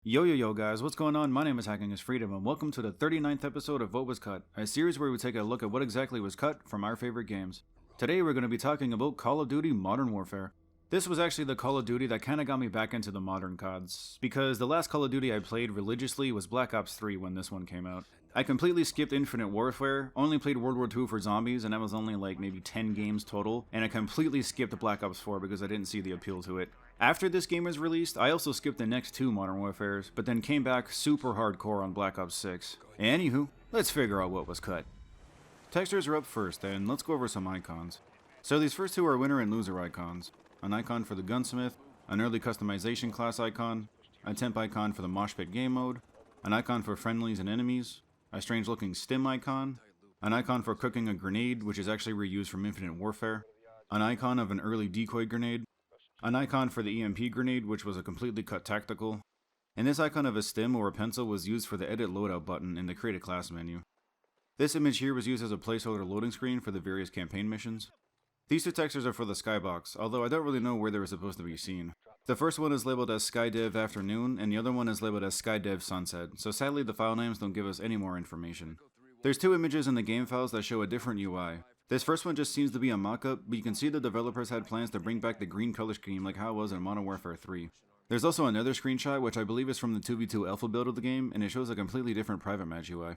Yo guys, what's going on? My name is HackingIsFreedom and welcome to the 39th episode of What Was Cut, a series where we take a look at what exactly was cut from our favorite games. Today we're going to be talking about Call of Duty Modern Warfare. This was actually the Call of Duty that kinda got me back into the modern CODs, because the last Call of Duty I played religiously was Black Ops 3 when this one came out. I completely skipped Infinite Warfare, only played World War II for zombies, and that was only like maybe 10 games total, and I completely skipped Black Ops 4 because I didn't see the appeal to it. After this game was released, I also skipped the next two Modern Warfares, but then came back super hardcore on Black Ops 6. Anywho, let's figure out what was cut. Textures are up first, and let's go over some icons. So these first two are winner and loser icons. An icon for the gunsmith, an early customization class icon, a temp icon for the mosh pit game mode, an icon for friendlies and enemies, a strange looking stim icon, an icon for cooking a grenade, which is actually reused from Infinite Warfare, an icon of an early decoy grenade, an icon for the EMP grenade, which was a completely cut tactical, and this icon of a stim or a pencil was used for the edit loadout button in the create a class menu. This image here was used as a placeholder loading screen for the various campaign missions. These two textures are for the skybox, although I don't really know where they were supposed to be seen. The first one is labeled as Skydev Afternoon, and the other one is labeled as Skydev Sunset, so sadly the file names don't give us any more information. There's two images in the game files that show a different UI. This first one just seems to be a mock-up, but you can see the developers had plans to bring back the green color scheme like how it was in Modern Warfare 3. There's also another screenshot which I believe is from the 2v2 alpha build of the game, and it shows a completely different private match UI.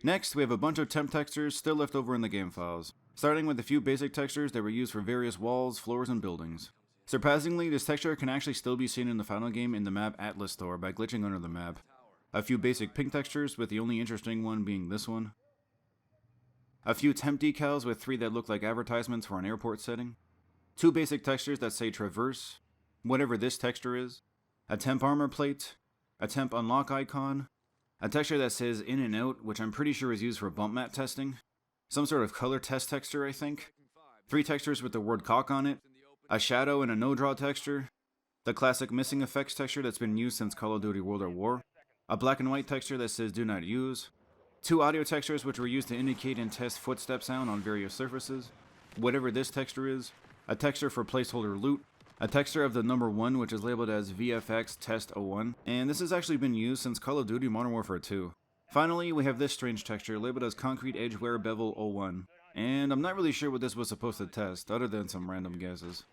Next, we have a bunch of temp textures still left over in the game files, starting with a few basic textures that were used for various walls, floors, and buildings. Surprisingly, this texture can actually still be seen in the final game in the map Atlas Store by glitching under the map. A few basic pink textures, with the only interesting one being this one. A few temp decals with three that look like advertisements for an airport setting. Two basic textures that say traverse, whatever this texture is. A temp armor plate. A temp unlock icon. A texture that says in and out, which I'm pretty sure is used for bump map testing. Some sort of color test texture, I think. Three textures with the word cock on it. A shadow and a no-draw texture. The classic missing effects texture that's been used since Call of Duty World at War. A black and white texture that says do not use. Two audio textures which were used to indicate and test footstep sound on various surfaces. Whatever this texture is. A texture for placeholder loot. A texture of the number 1 which is labeled as VFX Test 01. And this has actually been used since Call of Duty Modern Warfare 2. Finally, we have this strange texture labeled as Concrete Edge Wear Bevel 01. And I'm not really sure what this was supposed to test, other than some random guesses.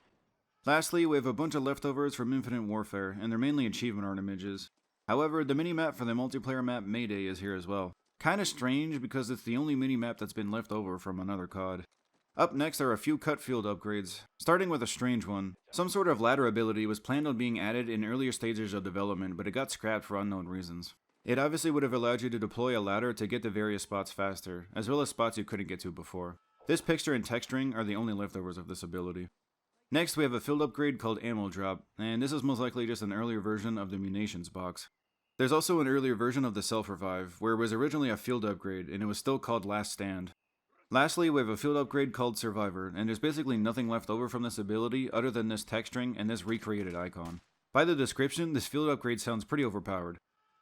Lastly, we have a bunch of leftovers from Infinite Warfare, and they're mainly achievement art images. However, the mini-map for the multiplayer map Mayday is here as well. Kinda strange because it's the only mini-map that's been left over from another COD. Up next are a few cut field upgrades, starting with a strange one. Some sort of ladder ability was planned on being added in earlier stages of development, but it got scrapped for unknown reasons. It obviously would have allowed you to deploy a ladder to get to various spots faster, as well as spots you couldn't get to before. This picture and texturing are the only leftovers of this ability. Next, we have a field upgrade called Ammo Drop, and this is most likely just an earlier version of the munitions box. There's also an earlier version of the Self-Revive, where it was originally a field upgrade, and it was still called Last Stand. Lastly, we have a field upgrade called Survivor, and there's basically nothing left over from this ability other than this texturing and this recreated icon. By the description, this field upgrade sounds pretty overpowered.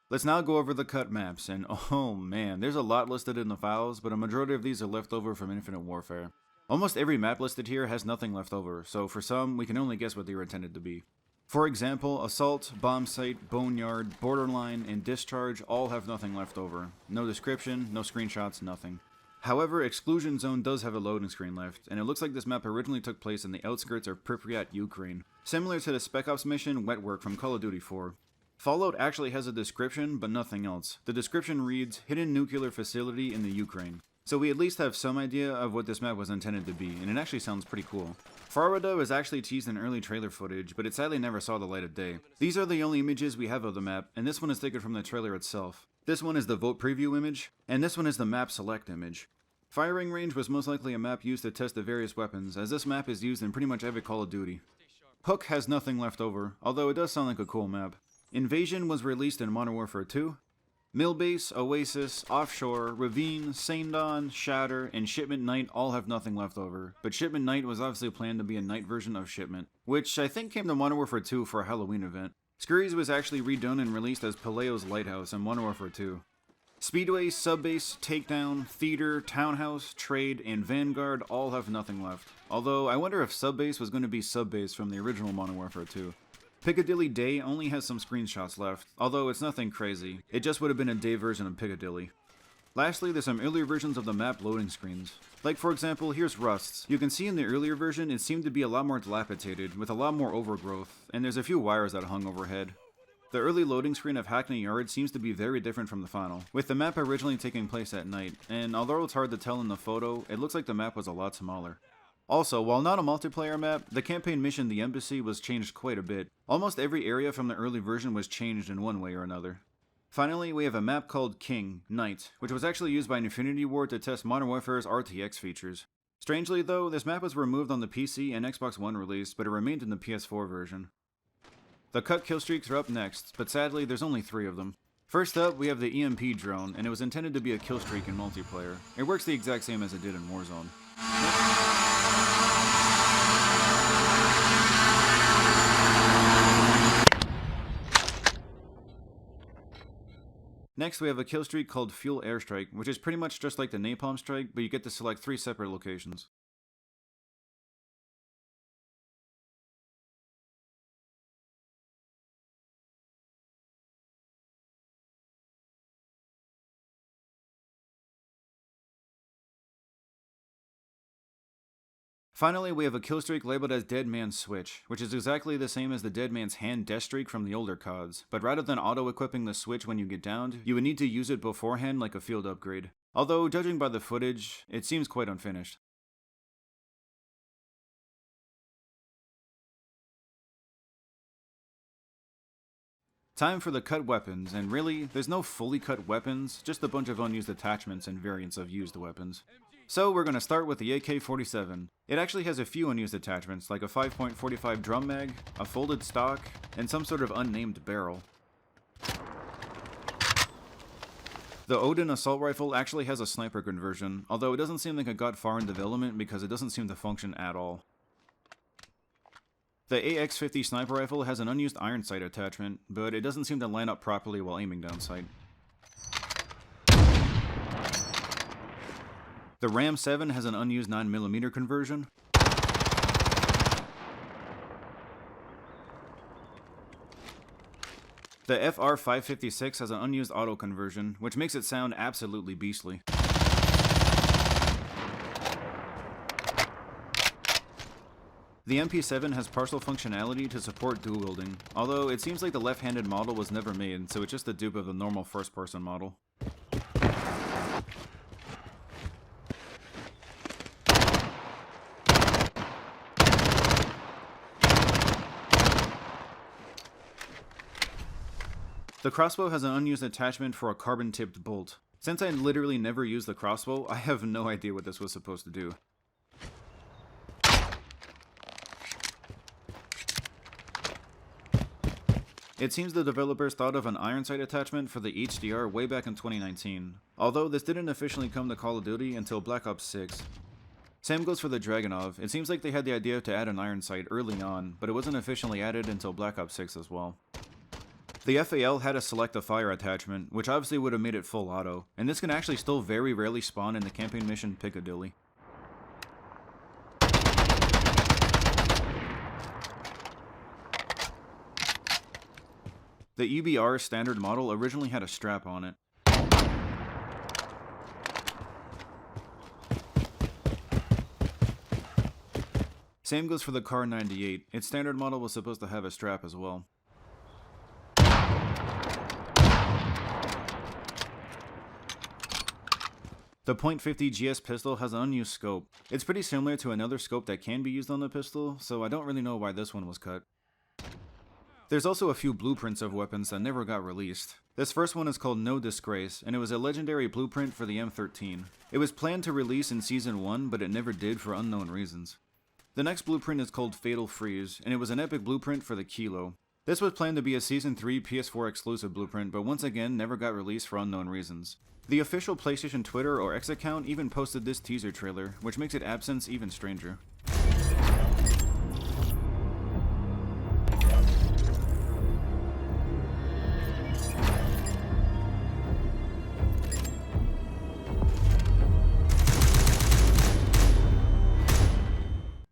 Let's now go over the cut maps, and oh man, there's a lot listed in the files, but a majority of these are left over from Infinite Warfare. Almost every map listed here has nothing left over, so for some, we can only guess what they were intended to be. For example, Assault, Bomb Site, Boneyard, Borderline, and Discharge all have nothing left over. No description, no screenshots, nothing. However, Exclusion Zone does have a loading screen left, and it looks like this map originally took place in the outskirts of Pripyat, Ukraine, similar to the Spec Ops mission Wet Work from Call of Duty 4. Fallout actually has a description, but nothing else. The description reads, Hidden Nuclear Facility in the Ukraine. So we at least have some idea of what this map was intended to be, and it actually sounds pretty cool. Farwada was actually teased in early trailer footage, but it sadly never saw the light of day. These are the only images we have of the map, and this one is taken from the trailer itself. This one is the vote preview image, and this one is the map select image. Firing range was most likely a map used to test the various weapons, as this map is used in pretty much every Call of Duty. Hook has nothing left over, although it does sound like a cool map. Invasion was released in Modern Warfare 2. Millbase, Oasis, Offshore, Ravine, Saindon, Shatter, and Shipment Night all have nothing left over, but Shipment Night was obviously planned to be a night version of Shipment, which I think came to Modern Warfare 2 for a Halloween event. Scurry's was actually redone and released as Paleo's Lighthouse in Modern Warfare 2. Speedway, Subbase, Takedown, Theater, Townhouse, Trade, and Vanguard all have nothing left. Although, I wonder if Subbase was going to be Subbase from the original Modern Warfare 2. Piccadilly Day only has some screenshots left, although it's nothing crazy. It just would have been a day version of Piccadilly. Lastly, there's some earlier versions of the map loading screens. Like for example, here's Rust's. You can see in the earlier version it seemed to be a lot more dilapidated, with a lot more overgrowth, and there's a few wires that hung overhead. The early loading screen of Hackney Yard seems to be very different from the final, with the map originally taking place at night, and although it's hard to tell in the photo, it looks like the map was a lot smaller. Also, while not a multiplayer map, the campaign mission The Embassy was changed quite a bit. Almost every area from the early version was changed in one way or another. Finally, we have a map called King, Night, which was actually used by Infinity Ward to test Modern Warfare's RTX features. Strangely though, this map was removed on the PC and Xbox One release, but it remained in the PS4 version. The cut killstreaks are up next, but sadly there's only 3 of them. First up, we have the EMP drone, and it was intended to be a killstreak in multiplayer. It works the exact same as it did in Warzone. Next, we have a killstreak called Fuel Airstrike, which is pretty much just like the Napalm Strike, but you get to select 3 separate locations. Finally, we have a killstreak labeled as Dead Man's Switch, which is exactly the same as the Dead Man's Hand death streak from the older CODs, but rather than auto-equipping the switch when you get downed, you would need to use it beforehand like a field upgrade. Although, judging by the footage, it seems quite unfinished. Time for the cut weapons, and really, there's no fully cut weapons, just a bunch of unused attachments and variants of used weapons. So we're going to start with the AK-47. It actually has a few unused attachments, like a 5.45 drum mag, a folded stock, and some sort of unnamed barrel. The Odin assault rifle actually has a sniper conversion, although it doesn't seem like it got far in development because it doesn't seem to function at all. The AX-50 sniper rifle has an unused iron sight attachment, but it doesn't seem to line up properly while aiming down sight. The Ram 7 has an unused 9mm conversion. The FR556 has an unused auto conversion, which makes it sound absolutely beastly. The MP7 has partial functionality to support dual wielding, although it seems like the left-handed model was never made, so it's just a dupe of the normal first-person model. The crossbow has an unused attachment for a carbon-tipped bolt. Since I literally never used the crossbow, I have no idea what this was supposed to do. It seems the developers thought of an iron sight attachment for the HDR way back in 2019, although this didn't officially come to Call of Duty until Black Ops 6. Same goes for the Dragunov. It seems like they had the idea to add an iron sight early on, but it wasn't officially added until Black Ops 6 as well. The FAL had a select a fire attachment, which obviously would have made it full auto, and this can actually still very rarely spawn in the campaign mission Piccadilly. The EBR standard model originally had a strap on it. Same goes for the Car 98. Its standard model was supposed to have a strap as well. The .50 GS pistol has an unused scope. It's pretty similar to another scope that can be used on the pistol, so I don't really know why this one was cut. There's also a few blueprints of weapons that never got released. This first one is called No Disgrace, and it was a legendary blueprint for the M13. It was planned to release in Season 1, but it never did for unknown reasons. The next blueprint is called Fatal Freeze, and it was an epic blueprint for the Kilo. This was planned to be a Season 3 PS4 exclusive blueprint, but once again never got released for unknown reasons. The official PlayStation Twitter or X account even posted this teaser trailer, which makes its absence even stranger.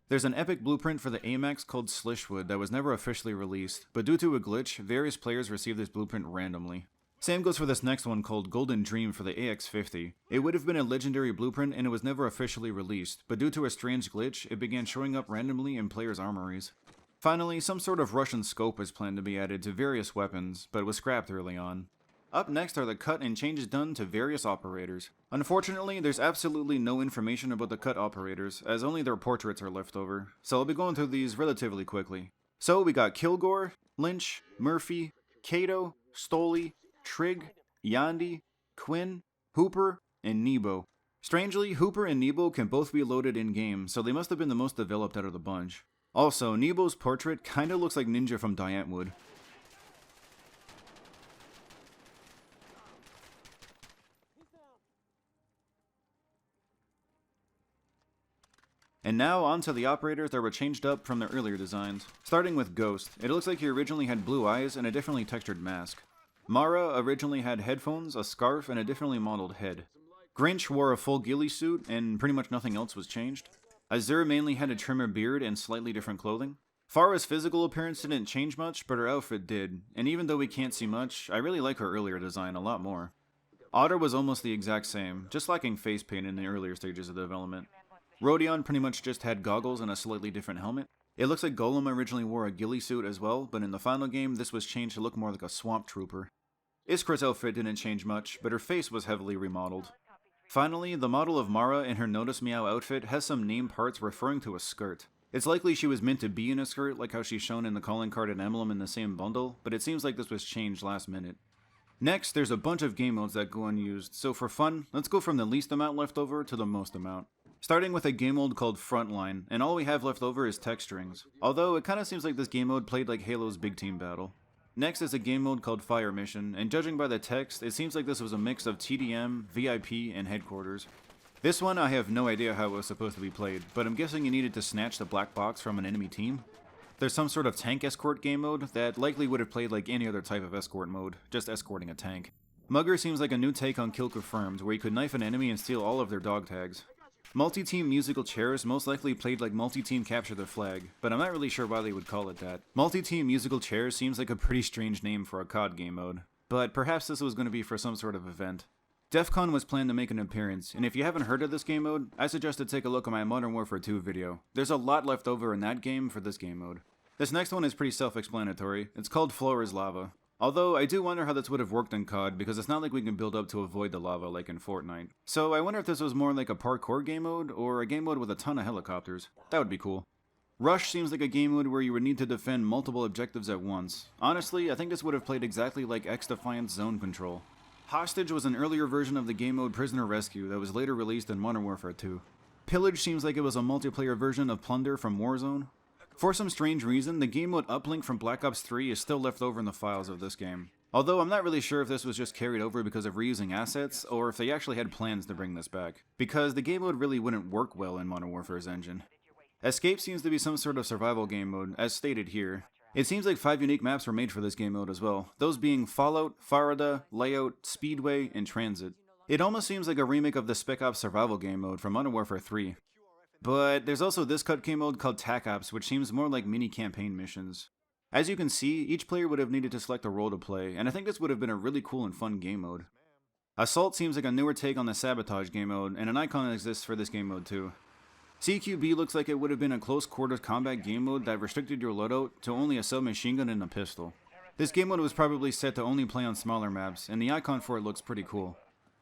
There's an epic blueprint for the AMAX called Slishwood that was never officially released, but due to a glitch, various players received this blueprint randomly. Same goes for this next one called Golden Dream for the AX50. It would have been a legendary blueprint and it was never officially released, but due to a strange glitch, it began showing up randomly in players' armories. Finally, some sort of Russian scope was planned to be added to various weapons, but was scrapped early on. Up next are the cut and changes done to various operators. Unfortunately, there's absolutely no information about the cut operators, as only their portraits are left over, so I'll be going through these relatively quickly. So we got Kilgore, Lynch, Murphy, Kato, Stoli, Trig, Yandi, Quinn, Hooper, and Nebo. Strangely, Hooper and Nebo can both be loaded in-game, so they must have been the most developed out of the bunch. Also, Nebo's portrait kinda looks like Ninja from Diantwood. And now on to the operators that were changed up from their earlier designs. Starting with Ghost, it looks like he originally had blue eyes and a differently textured mask. Mara originally had headphones, a scarf, and a differently modeled head. Grinch wore a full ghillie suit, and pretty much nothing else was changed. Azur mainly had a trimmer beard and slightly different clothing. Farah's physical appearance didn't change much, but her outfit did, and even though we can't see much, I really like her earlier design a lot more. Otter was almost the exact same, just lacking face paint in the earlier stages of development. Rodion pretty much just had goggles and a slightly different helmet. It looks like Golem originally wore a ghillie suit as well, but in the final game this was changed to look more like a swamp trooper. Iskra's outfit didn't change much, but her face was heavily remodeled. Finally, the model of Mara in her Notice Meow outfit has some name parts referring to a skirt. It's likely she was meant to be in a skirt like how she's shown in the calling card and emblem in the same bundle, but it seems like this was changed last minute. Next, there's a bunch of game modes that go unused, so for fun, let's go from the least amount left over to the most amount. Starting with a game mode called Frontline, and all we have left over is text strings, although it kinda seems like this game mode played like Halo's Big Team Battle. Next is a game mode called Fire Mission, and judging by the text, it seems like this was a mix of TDM, VIP, and Headquarters. This one I have no idea how it was supposed to be played, but I'm guessing you needed to snatch the black box from an enemy team. There's some sort of tank escort game mode that likely would have played like any other type of escort mode, just escorting a tank. Mugger seems like a new take on Kill Confirmed, where you could knife an enemy and steal all of their dog tags. Multi-team musical chairs most likely played like multi-team capture the flag, but I'm not really sure why they would call it that. Multi-team musical chairs seems like a pretty strange name for a COD game mode, but perhaps this was going to be for some sort of event. DEFCON was planned to make an appearance, and if you haven't heard of this game mode, I suggest to take a look at my Modern Warfare 2 video. There's a lot left over in that game for this game mode. This next one is pretty self-explanatory. It's called Floor is Lava. Although, I do wonder how this would have worked in COD, because it's not like we can build up to avoid the lava like in Fortnite. So I wonder if this was more like a parkour game mode, or a game mode with a ton of helicopters. That would be cool. Rush seems like a game mode where you would need to defend multiple objectives at once. Honestly, I think this would have played exactly like X-Defiant's Zone Control. Hostage was an earlier version of the game mode Prisoner Rescue that was later released in Modern Warfare 2. Pillage seems like it was a multiplayer version of Plunder from Warzone. For some strange reason, the game mode Uplink from Black Ops 3 is still left over in the files of this game. Although I'm not really sure if this was just carried over because of reusing assets, or if they actually had plans to bring this back, because the game mode really wouldn't work well in Modern Warfare's engine. Escape seems to be some sort of survival game mode, as stated here. It seems like 5 unique maps were made for this game mode as well, those being Fallout, Farada, Layout, Speedway, and Transit. It almost seems like a remake of the Spec Ops survival game mode from Modern Warfare 3. But there's also this cut game mode called TAC Ops, which seems more like mini campaign missions. As you can see, each player would have needed to select a role to play, and I think this would have been a really cool and fun game mode. Assault seems like a newer take on the Sabotage game mode, and an icon exists for this game mode too. CQB looks like it would have been a close quarters combat game mode that restricted your loadout to only a submachine gun and a pistol. This game mode was probably set to only play on smaller maps, and the icon for it looks pretty cool.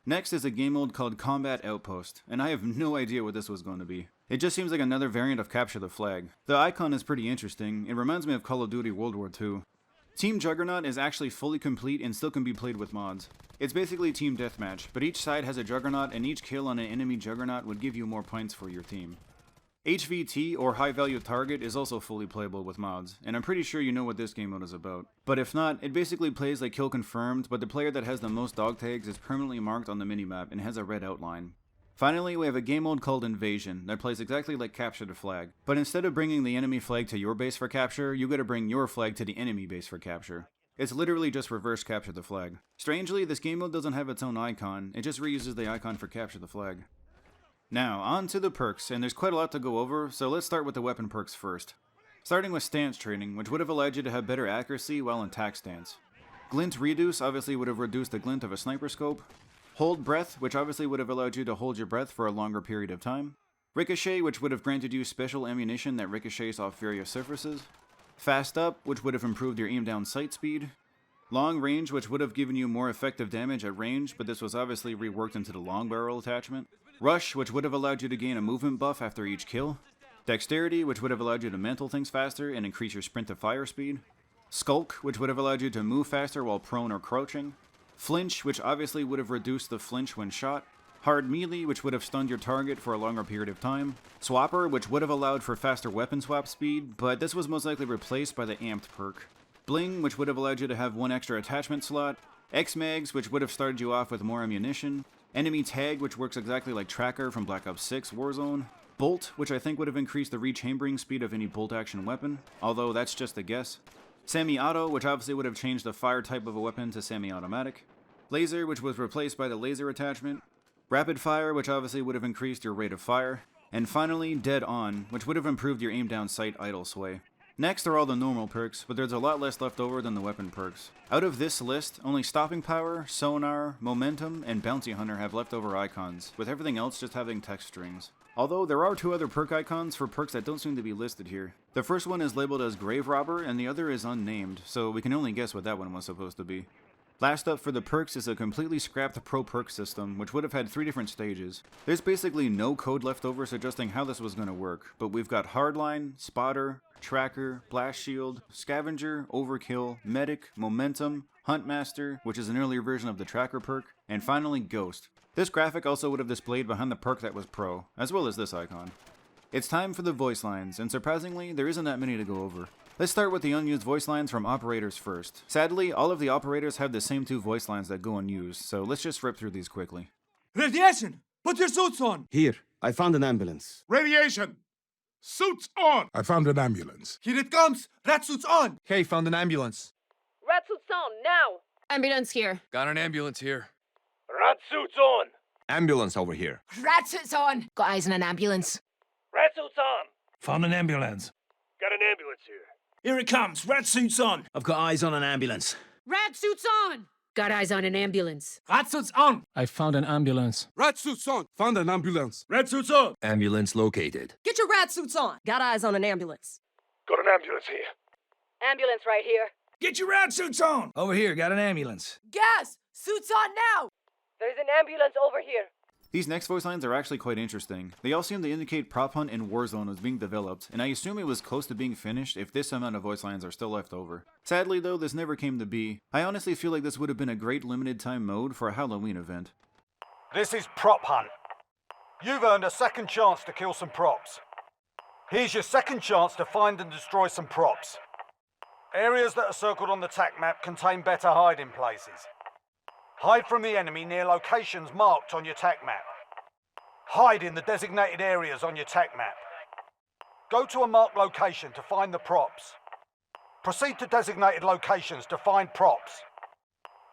Next is a game mode called Combat Outpost, and I have no idea what this was going to be. It just seems like another variant of Capture the Flag. The icon is pretty interesting, it reminds me of Call of Duty World War II. Team Juggernaut is actually fully complete and still can be played with mods. It's basically Team Deathmatch, but each side has a Juggernaut and each kill on an enemy Juggernaut would give you more points for your team. HVT, or High Value Target, is also fully playable with mods, and I'm pretty sure you know what this game mode is about. But if not, it basically plays like Kill Confirmed, but the player that has the most dog tags is permanently marked on the minimap and has a red outline. Finally, we have a game mode called Invasion that plays exactly like Capture the Flag, but instead of bringing the enemy flag to your base for capture, you gotta bring your flag to the enemy base for capture. It's literally just reverse Capture the Flag. Strangely, this game mode doesn't have its own icon, it just reuses the icon for Capture the Flag. Now, on to the perks, and there's quite a lot to go over, so let's start with the weapon perks first. Starting with stance training, which would have allowed you to have better accuracy while in tack stance. Glint reduce obviously would have reduced the glint of a sniper scope. Hold breath, which obviously would have allowed you to hold your breath for a longer period of time. Ricochet, which would have granted you special ammunition that ricochets off various surfaces. Fast up, which would have improved your aim down sight speed. Long range, which would have given you more effective damage at range, but this was obviously reworked into the long barrel attachment. Rush, which would have allowed you to gain a movement buff after each kill. Dexterity, which would have allowed you to mantle things faster and increase your sprint to fire speed. Skulk, which would have allowed you to move faster while prone or crouching. Flinch, which obviously would have reduced the flinch when shot. Hard melee, which would have stunned your target for a longer period of time. Swapper, which would have allowed for faster weapon swap speed, but this was most likely replaced by the amped perk. Bling, which would have allowed you to have one extra attachment slot. X-Mags, which would have started you off with more ammunition. Enemy Tag, which works exactly like Tracker from Black Ops 6 Warzone. Bolt, which I think would have increased the rechambering speed of any bolt action weapon, although that's just a guess. Semi-auto, which obviously would have changed the fire type of a weapon to semi-automatic. Laser, which was replaced by the laser attachment. Rapid fire, which obviously would have increased your rate of fire. And finally, Dead On, which would have improved your aim down sight idle sway. Next are all the normal perks, but there's a lot less left over than the weapon perks. Out of this list, only Stopping Power, Sonar, Momentum, and Bounty Hunter have leftover icons, with everything else just having text strings. Although there are two other perk icons for perks that don't seem to be listed here. The first one is labeled as Grave Robber, and the other is unnamed, so we can only guess what that one was supposed to be. Last up for the perks is a completely scrapped pro perk system, which would have had 3 different stages. There's basically no code left over suggesting how this was going to work, but we've got Hardline, Spotter, Tracker, Blast Shield, Scavenger, Overkill, Medic, Momentum, Huntmaster, which is an earlier version of the Tracker perk, and finally Ghost. This graphic also would have displayed behind the perk that was pro, as well as this icon. It's time for the voice lines, and surprisingly, there isn't that many to go over. Let's start with the unused voice lines from operators first. Sadly, all of the operators have the same 2 voice lines that go unused, so let's just rip through these quickly. Radiation! Put your suits on! Here, I found an ambulance. Radiation! Suits on! I found an ambulance. Here it comes! Rat suits on! Hey, found an ambulance. Rat suits on, now! Ambulance here. Got an ambulance here. Rat suits on! Ambulance over here. Rat suits on! Got eyes on an ambulance. Rat suits on! Found an ambulance. Got an ambulance here. Here it comes! Rat suits on! I've got eyes on an ambulance. Rat suits on! Got eyes on an ambulance. Rat suits on! I found an ambulance. Rat suits on! Found an ambulance. Rat suits on! Ambulance located. Get your rat suits on! Got eyes on an ambulance. Got an ambulance here. Ambulance right here. Get your rat suits on! Over here, got an ambulance. Gas! Suits on now! There's an ambulance over here. These next voice lines are actually quite interesting. They all seem to indicate Prop Hunt and Warzone was being developed, and I assume it was close to being finished if this amount of voice lines are still left over. Sadly though, this never came to be. I honestly feel like this would have been a great limited time mode for a Halloween event. This is Prop Hunt. You've earned a second chance to kill some props. Here's your second chance to find and destroy some props. Areas that are circled on the TAC map contain better hiding places. Hide from the enemy near locations marked on your TAC map. Hide in the designated areas on your TAC map. Go to a marked location to find the props. Proceed to designated locations to find props.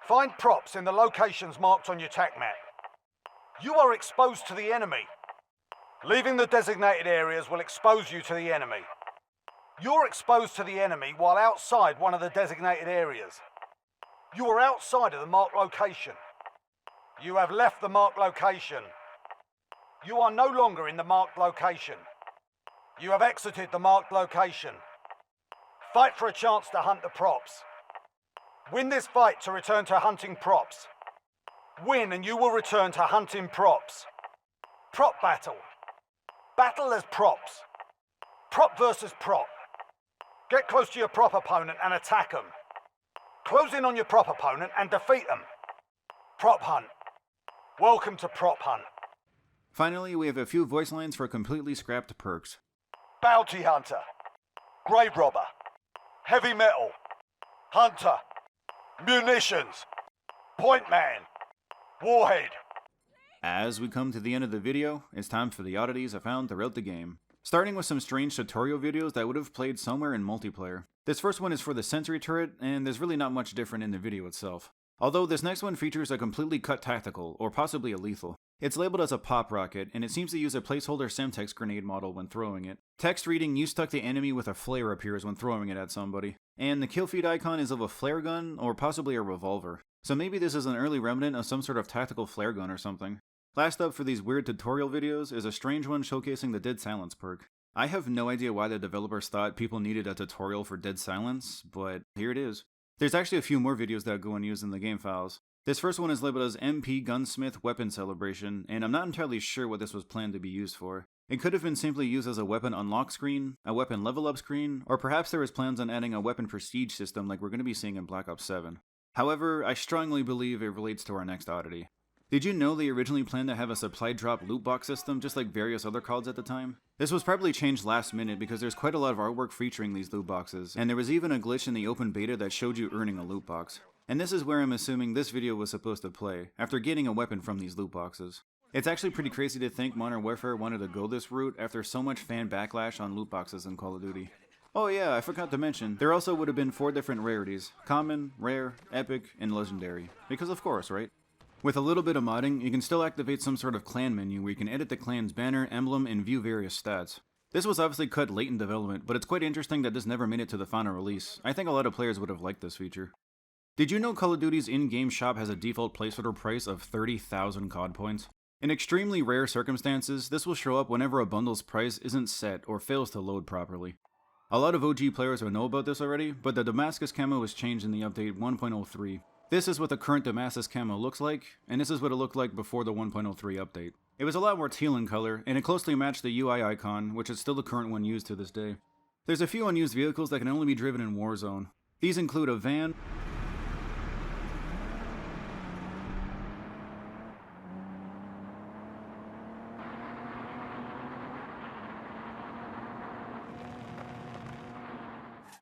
Find props in the locations marked on your TAC map. You are exposed to the enemy. Leaving the designated areas will expose you to the enemy. You're exposed to the enemy while outside one of the designated areas. You are outside of the marked location. You have left the marked location. You are no longer in the marked location. You have exited the marked location. Fight for a chance to hunt the props. Win this fight to return to hunting props. Win and you will return to hunting props. Prop battle. Battle as props. Prop versus prop. Get close to your prop opponent and attack them. Close in on your prop opponent and defeat them. Prop Hunt. Welcome to Prop Hunt. Finally, we have a few voice lines for completely scrapped perks. Bounty Hunter. Grave Robber. Heavy Metal. Hunter. Munitions. Point Man. Warhead. As we come to the end of the video, it's time for the oddities I found throughout the game. Starting with some strange tutorial videos that would have played somewhere in multiplayer. This first one is for the sentry turret, and there's really not much different in the video itself. Although this next one features a completely cut tactical, or possibly a lethal. It's labeled as a pop rocket, and it seems to use a placeholder Semtex grenade model when throwing it. Text reading, "You stuck the enemy with a flare" appears when throwing it at somebody. And the kill feed icon is of a flare gun, or possibly a revolver. So maybe this is an early remnant of some sort of tactical flare gun or something. Last up for these weird tutorial videos is a strange one showcasing the Dead Silence perk. I have no idea why the developers thought people needed a tutorial for Dead Silence, but here it is. There's actually a few more videos that go unused in the game files. This first one is labeled as MP Gunsmith Weapon Celebration, and I'm not entirely sure what this was planned to be used for. It could have been simply used as a weapon unlock screen, a weapon level up screen, or perhaps there was plans on adding a weapon prestige system like we're going to be seeing in Black Ops 7. However, I strongly believe it relates to our next oddity. Did you know they originally planned to have a supply drop loot box system just like various other CODs at the time? This was probably changed last minute because there's quite a lot of artwork featuring these loot boxes, and there was even a glitch in the open beta that showed you earning a loot box. And this is where I'm assuming this video was supposed to play, after getting a weapon from these loot boxes. It's actually pretty crazy to think Modern Warfare wanted to go this route after so much fan backlash on loot boxes in Call of Duty. Oh yeah, I forgot to mention, there also would have been 4 different rarities: Common, Rare, Epic, and Legendary. Because of course, right? With a little bit of modding, you can still activate some sort of clan menu where you can edit the clan's banner, emblem, and view various stats. This was obviously cut late in development, but it's quite interesting that this never made it to the final release. I think a lot of players would have liked this feature. Did you know Call of Duty's in-game shop has a default placeholder price of 30,000 COD points? In extremely rare circumstances, this will show up whenever a bundle's price isn't set or fails to load properly. A lot of OG players will know about this already, but the Damascus camo was changed in the update 1.03. This is what the current Damascus camo looks like, and this is what it looked like before the 1.03 update. It was a lot more teal in color, and it closely matched the UI icon, which is still the current one used to this day. There's a few unused vehicles that can only be driven in Warzone. These include a van,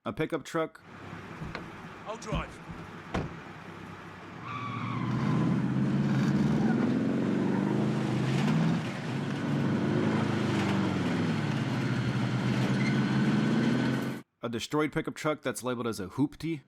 a pickup truck, I'll drive. a destroyed pickup truck that's labeled as a hoopty,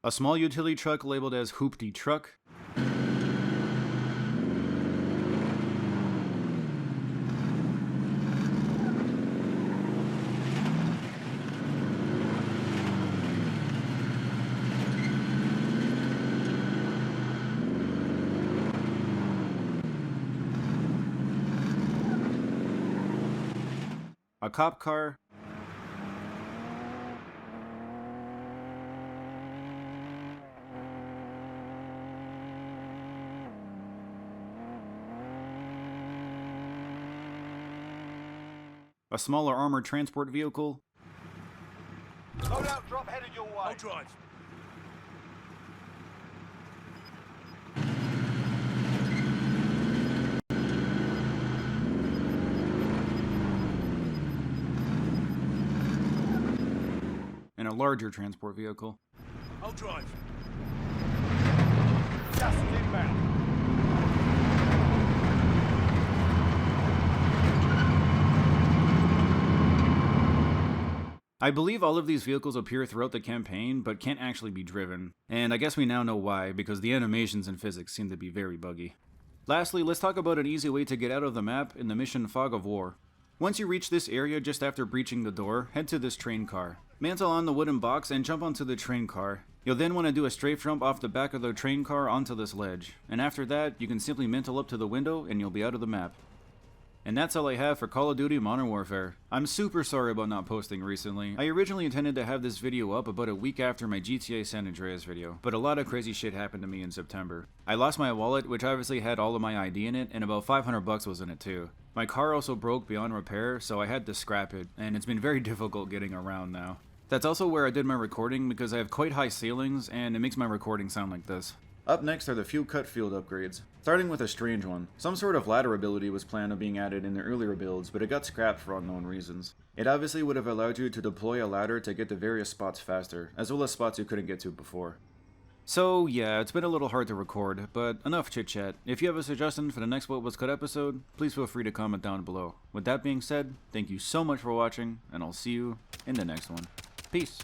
a small utility truck labeled as hoopty truck, a cop car, a smaller armored transport vehicle, Loadout drop headed your way. I'll drive. and a larger transport vehicle. I'll drive. Gas is inbound. I believe all of these vehicles appear throughout the campaign, but can't actually be driven. And I guess we now know why, because the animations and physics seem to be very buggy. Lastly, let's talk about an easy way to get out of the map in the mission Fog of War. Once you reach this area just after breaching the door, head to this train car. Mantle on the wooden box and jump onto the train car. You'll then want to do a strafe jump off the back of the train car onto this ledge. And after that, you can simply mantle up to the window and you'll be out of the map. And that's all I have for Call of Duty Modern Warfare. I'm super sorry about not posting recently. I originally intended to have this video up about a week after my GTA San Andreas video, but a lot of crazy shit happened to me in September. I lost my wallet, which obviously had all of my ID in it, and about 500 bucks was in it too. My car also broke beyond repair, so I had to scrap it, and it's been very difficult getting around now. That's also where I did my recording because I have quite high ceilings, and it makes my recording sound like this. Up next are the few cut field upgrades, starting with a strange one. Some sort of ladder ability was planned on being added in the earlier builds, but it got scrapped for unknown reasons. It obviously would have allowed you to deploy a ladder to get to various spots faster, as well as spots you couldn't get to before. So yeah, it's been a little hard to record, but enough chit chat. If you have a suggestion for the next What Was Cut episode, please feel free to comment down below. With that being said, thank you so much for watching, and I'll see you in the next one. Peace.